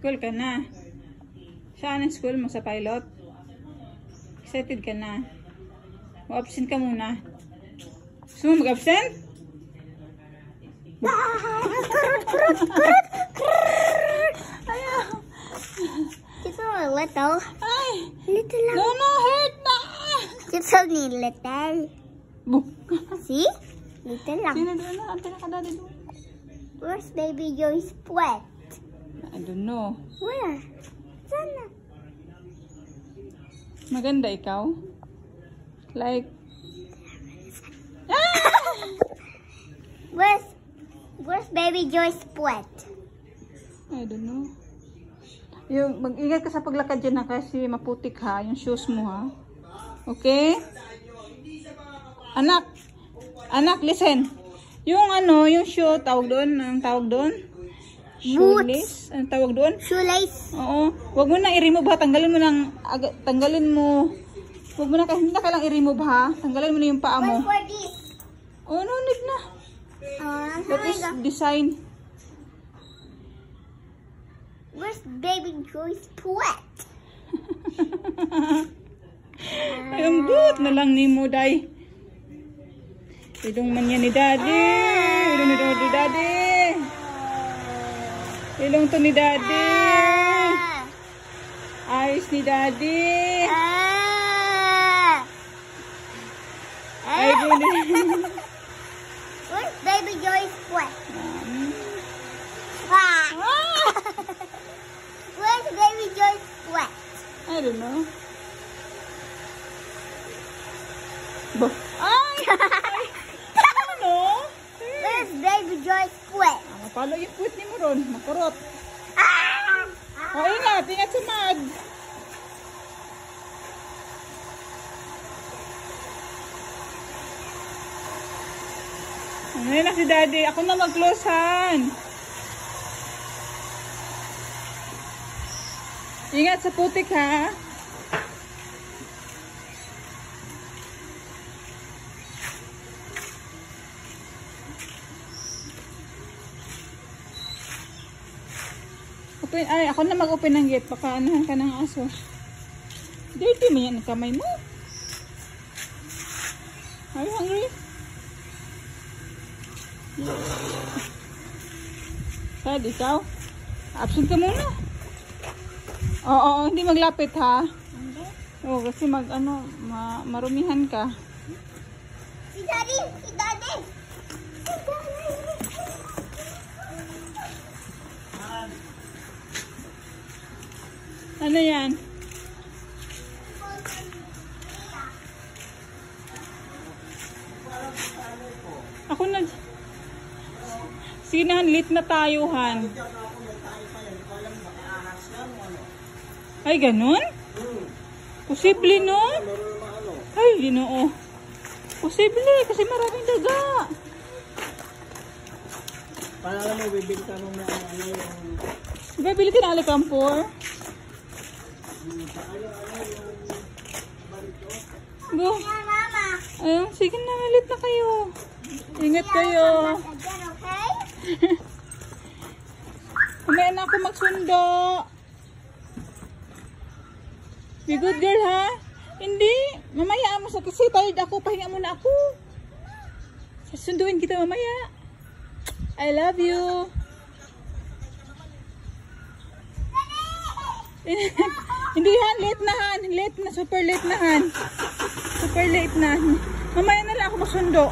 School ka na. Saan ang school mo? Sa pilot? Excited ka na? O absent ka muna? Gusto mo mag-absent? Ayaw. It's only little. Ay! Little lang. No, hurt na! It's only little. Buh. See? Little lang. Sino doon na? Ante nakadali doon. Where's baby Joy's sweat? I don't know. Where? Sana. Maganda ikaw? Like... Where's baby Joy's sweat? I don't know. Yung, mag-ingat ka sa paglakad dyan ha, kasi maputik ha, yung shoes mo ha. Okay? Anak, listen. Yung ano, yung shoe, tawag doon, anong tawag doon? Shoelace? Anong tawag doon? Shoelace. Oo. Huwag mo na i-remove ha, tanggalin mo. Huwag mo na, hindi na kailang i-remove ha. Tanggalin mo na yung paa mo. What's for this? Oh, no need na. That is design. Where's baby Joy's sweat? Ang good na lang ni mo, day. Idong man yan ni daddy. Idong ni daddy. Ilong to ni daddy. Ayos ni daddy. Ay, Where's baby Joy's sweat? Where's baby Joy's sweat? I don't know. Ay! Ano? Where's baby Joy's sweat? Mapalo yung foot ni mo ron. Makurot. O, ingat sa mud. Ano yun na si daddy? Ako na mag-closehan. Ingat sa putik ha. Open, ay, ako na mag-open ng gate. Baka anuhan ka ng aso. Dirty mo yan ang kamay mo. Are you hungry? Sad, ikaw? Absent ka muna. Oo, hindi maglapit ha. Oo, kasi marumihan ka. Si daddy! Ano yan? Ako na. Sige na, late na tayo, Han. Ay, ganun? Posible, no? Ay, ginoo. Posible, kasi maraming daga. Para alam mo, bibili ka nung Bibili ka ng alikampor? Go. Mama! Ayun, sige na, late na kayo. Ingat kayo. Again, okay? Mamaya na ako magsundo. Be good girl, ha? Hindi. Mamaya mo sa kasi tired ako. Pahinga muna ako. Sasunduin kita mamaya. I love you. Hindi, Han. Late na, Han. Late na. Super late na, Han. Super late na. Mamaya na lang ako magsundo.